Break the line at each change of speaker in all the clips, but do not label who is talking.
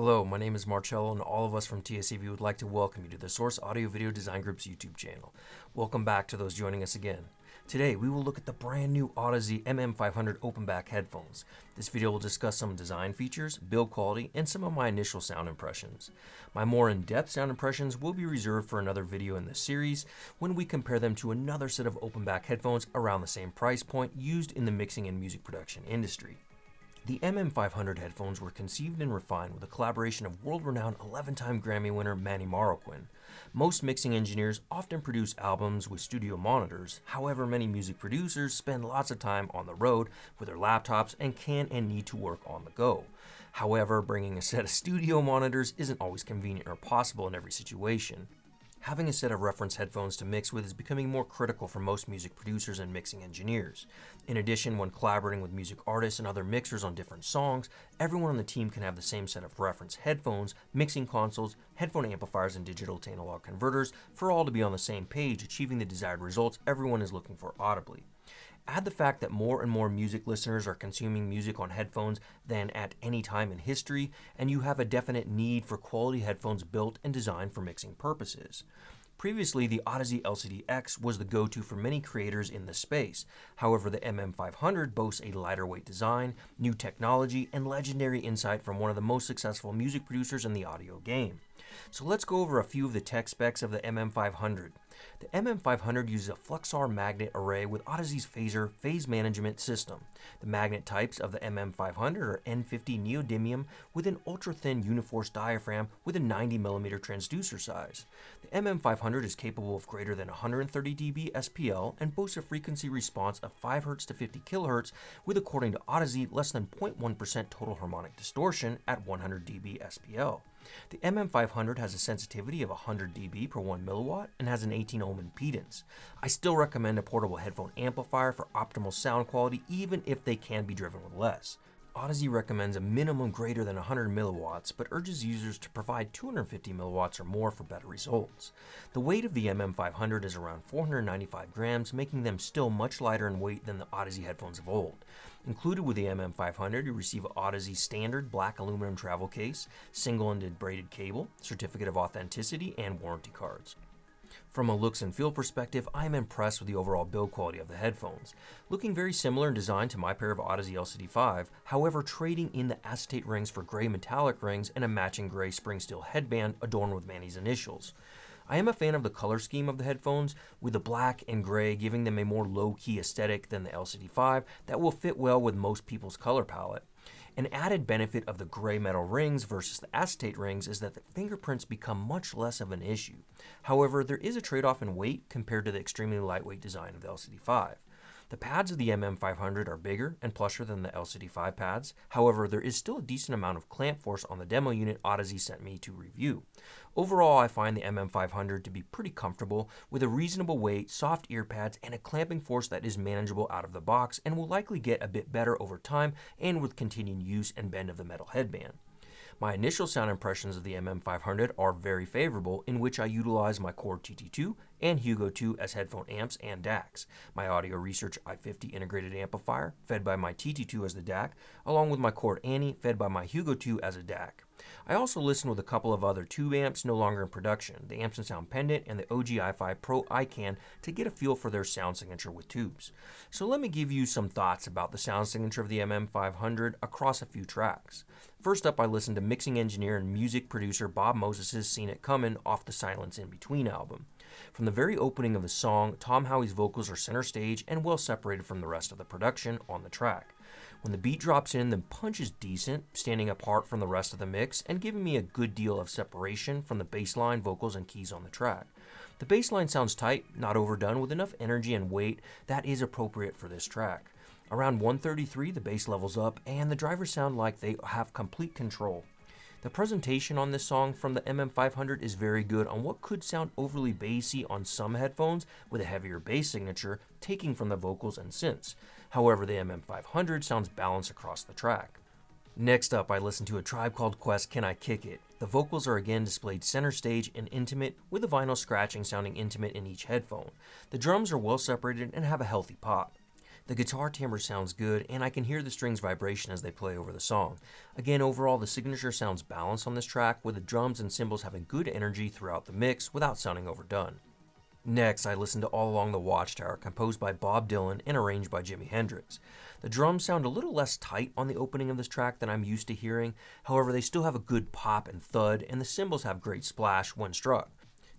Hello, my name is Marcello, and all of us from TSAV would like to welcome you to the Source Audio Video Design Group's YouTube channel. Welcome back to those joining us again. Today, we will look at the brand new Audeze MM500 open-back headphones. This video will discuss some design features, build quality, and some of my initial sound impressions. My more in-depth sound impressions will be reserved for another video in this series when we compare them to another set of open-back headphones around the same price point used in the mixing and music production industry. The MM500 headphones were conceived and refined with a collaboration of world-renowned 11-time Grammy winner Manny Marroquin. Most mixing engineers often produce albums with studio monitors. However, many music producers spend lots of time on the road with their laptops and can and need to work on the go. However, bringing a set of studio monitors isn't always convenient or possible in every situation. Having a set of reference headphones to mix with is becoming more critical for most music producers and mixing engineers. In addition, when collaborating with music artists and other mixers on different songs, everyone on the team can have the same set of reference headphones, mixing consoles, headphone amplifiers, and digital to analog converters for all to be on the same page, achieving the desired results everyone is looking for audibly. Add the fact that more and more music listeners are consuming music on headphones than at any time in history, and you have a definite need for quality headphones built and designed for mixing purposes. Previously, the Audeze LCD-X was the go-to for many creators in this space. However, the MM500 boasts a lighter weight design, new technology, and legendary insight from one of the most successful music producers in the audio game. So let's go over a few of the tech specs of the MM500. The MM500 uses a Fluxar magnet array with Audeze's Phaser phase management system. The magnet types of the MM500 are N50 neodymium with an ultra-thin uniforce diaphragm with a 90mm transducer size. The MM500 is capable of greater than 130 dB SPL and boasts a frequency response of 5 Hz to 50 kHz with, according to Audeze, less than 0.1% total harmonic distortion at 100 dB SPL. The MM500 has a sensitivity of 100 dB per 1 milliwatt and has an 18 ohm impedance. I still recommend a portable headphone amplifier for optimal sound quality even if they can be driven with less. Audeze recommends a minimum greater than 100 milliwatts, but urges users to provide 250 milliwatts or more for better results. The weight of the MM500 is around 495 grams, making them still much lighter in weight than the Audeze headphones of old. Included with the MM500, you receive Audeze's standard black aluminum travel case, single-ended braided cable, certificate of authenticity, and warranty cards. From a looks and feel perspective, I am impressed with the overall build quality of the headphones. Looking very similar in design to my pair of Audeze LCD5, however trading in the acetate rings for gray metallic rings and a matching gray spring steel headband adorned with Manny's initials. I am a fan of the color scheme of the headphones, with the black and gray giving them a more low-key aesthetic than the LCD5 that will fit well with most people's color palette. An added benefit of the gray metal rings versus the acetate rings is that the fingerprints become much less of an issue. However, there is a trade-off in weight compared to the extremely lightweight design of the LCD5. The pads of the MM500 are bigger and plusher than the LCD5 pads. However, there is still a decent amount of clamp force on the demo unit Audeze sent me to review. Overall, I find the MM500 to be pretty comfortable with a reasonable weight, soft ear pads, and a clamping force that is manageable out of the box and will likely get a bit better over time and with continued use and bend of the metal headband. My initial sound impressions of the MM500 are very favorable, in which I utilize my Core TT2 and Hugo 2 as headphone amps and DACs, my Audio Research i50 integrated amplifier fed by my TT2 as the DAC, along with my Core Annie fed by my Hugo 2 as a DAC. I also listened with a couple of other tube amps no longer in production, the Amps & Sound Pendant and the OG i5 Pro iCan, to get a feel for their sound signature with tubes. So let me give you some thoughts about the sound signature of the MM500 across a few tracks. First up, I listened to mixing engineer and music producer Bob Moses' Seen It Comin' off the Silence in Between album. From the very opening of the song, Tom Howie's vocals are center stage and well separated from the rest of the production on the track. When the beat drops in, the punch is decent, standing apart from the rest of the mix and giving me a good deal of separation from the bass line, vocals, and keys on the track. The bass line sounds tight, not overdone, with enough energy and weight that is appropriate for this track. Around 133, the bass levels up, and the drivers sound like they have complete control. The presentation on this song from the MM500 is very good on what could sound overly bassy on some headphones with a heavier bass signature, taking from the vocals and synths. However, the MM500 sounds balanced across the track. Next up, I listened to A Tribe Called Quest, Can I Kick It? The vocals are again displayed center stage and intimate, with the vinyl scratching sounding intimate in each headphone. The drums are well separated and have a healthy pop. The guitar timbre sounds good, and I can hear the strings vibration as they play over the song. Again, overall, the signature sounds balanced on this track, with the drums and cymbals having good energy throughout the mix without sounding overdone. Next, I listened to All Along the Watchtower, composed by Bob Dylan and arranged by Jimi Hendrix. The drums sound a little less tight on the opening of this track than I'm used to hearing, however they still have a good pop and thud, and the cymbals have great splash when struck.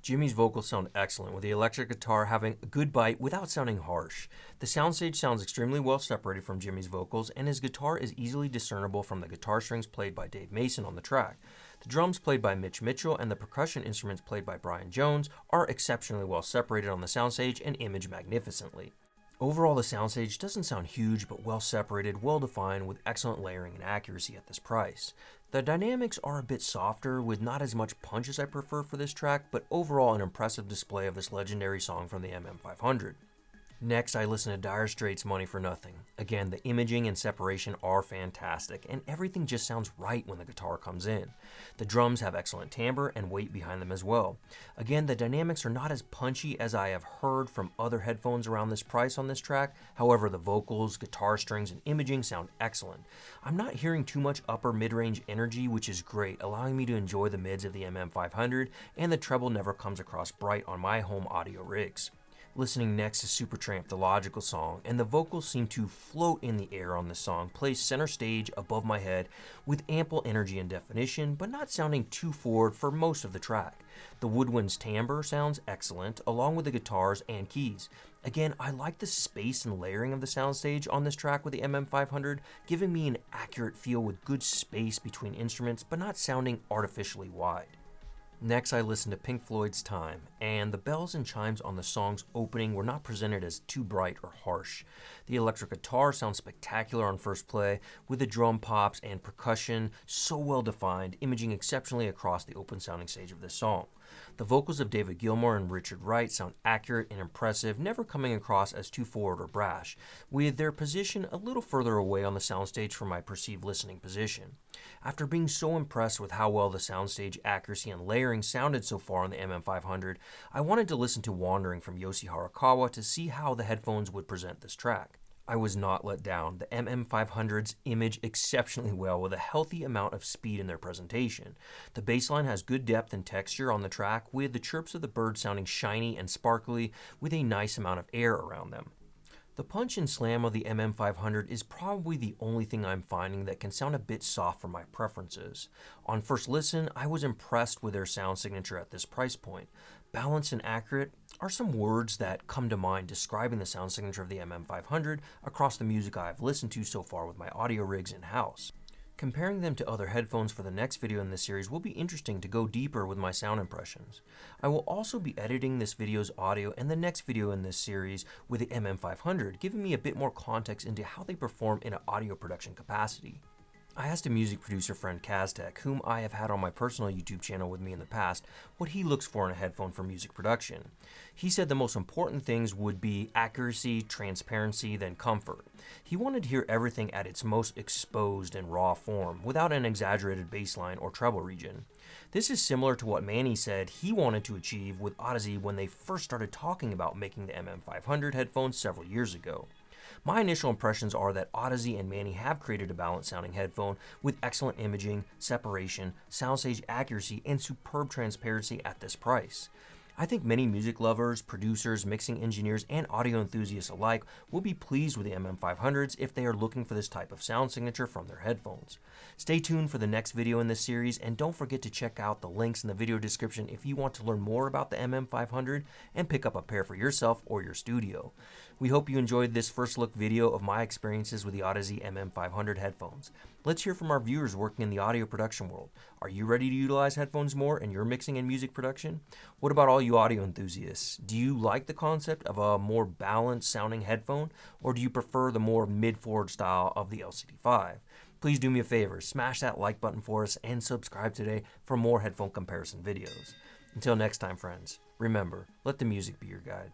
Jimmy's vocals sound excellent, with the electric guitar having a good bite without sounding harsh. The soundstage sounds extremely well separated from Jimmy's vocals, and his guitar is easily discernible from the guitar strings played by Dave Mason on the track. The drums played by Mitch Mitchell and the percussion instruments played by Brian Jones are exceptionally well separated on the soundstage and image magnificently. Overall, the soundstage doesn't sound huge, but well separated, well defined, with excellent layering and accuracy at this price. The dynamics are a bit softer, with not as much punch as I prefer for this track, but overall an impressive display of this legendary song from the MM500. Next, I listened to Dire Straits' Money for Nothing. Again, the imaging and separation are fantastic, and everything just sounds right when the guitar comes in. The drums have excellent timbre and weight behind them as well. Again, the dynamics are not as punchy as I have heard from other headphones around this price on this track. However, the vocals, guitar strings, and imaging sound excellent. I'm not hearing too much upper mid-range energy, which is great, allowing me to enjoy the mids of the MM500, and the treble never comes across bright on my home audio rigs. Listening next to Supertramp, the Logical Song, and the vocals seem to float in the air on the song, placed center stage above my head with ample energy and definition, but not sounding too forward for most of the track. The woodwind's timbre sounds excellent, along with the guitars and keys. Again, I like the space and layering of the soundstage on this track with the MM500, giving me an accurate feel with good space between instruments, but not sounding artificially wide. Next, I listened to Pink Floyd's Time, and the bells and chimes on the song's opening were not presented as too bright or harsh. The electric guitar sounds spectacular on first play, with the drum pops and percussion so well defined, imaging exceptionally across the open sounding stage of this song. The vocals of David Gilmour and Richard Wright sound accurate and impressive, never coming across as too forward or brash, with their position a little further away on the soundstage from my perceived listening position. After being so impressed with how well the soundstage accuracy and layering sounded so far on the MM500, I wanted to listen to Wandering from Yoshi Harakawa to see how the headphones would present this track. I was not let down. The MM500s image exceptionally well with a healthy amount of speed in their presentation. The bass line has good depth and texture on the track, with the chirps of the birds sounding shiny and sparkly with a nice amount of air around them. The punch and slam of the MM500 is probably the only thing I'm finding that can sound a bit soft for my preferences. On first listen, I was impressed with their sound signature at this price point. Balanced and accurate are some words that come to mind describing the sound signature of the MM500 across the music I've listened to so far with my audio rigs in-house. Comparing them to other headphones for the next video in this series will be interesting to go deeper with my sound impressions. I will also be editing this video's audio and the next video in this series with the MM500, giving me a bit more context into how they perform in an audio production capacity. I asked a music producer friend Kaztek, whom I have had on my personal YouTube channel with me in the past, what he looks for in a headphone for music production. He said the most important things would be accuracy, transparency, then comfort. He wanted to hear everything at its most exposed and raw form, without an exaggerated bass line or treble region. This is similar to what Manny said he wanted to achieve with Audeze when they first started talking about making the MM500 headphones several years ago. My initial impressions are that Audeze and Manny have created a balanced sounding headphone with excellent imaging, separation, soundstage accuracy, and superb transparency at this price. I think many music lovers, producers, mixing engineers, and audio enthusiasts alike will be pleased with the MM500s if they are looking for this type of sound signature from their headphones. Stay tuned for the next video in this series, and don't forget to check out the links in the video description if you want to learn more about the MM500 and pick up a pair for yourself or your studio. We hope you enjoyed this first look video of my experiences with the Audeze MM500 headphones. Let's hear from our viewers working in the audio production world. Are you ready to utilize headphones more in your mixing and music production? What about all you audio enthusiasts? Do you like the concept of a more balanced sounding headphone, or do you prefer the more mid-forward style of the LCD5? Please do me a favor, smash that like button for us and subscribe today for more headphone comparison videos. Until next time, friends, remember, let the music be your guide.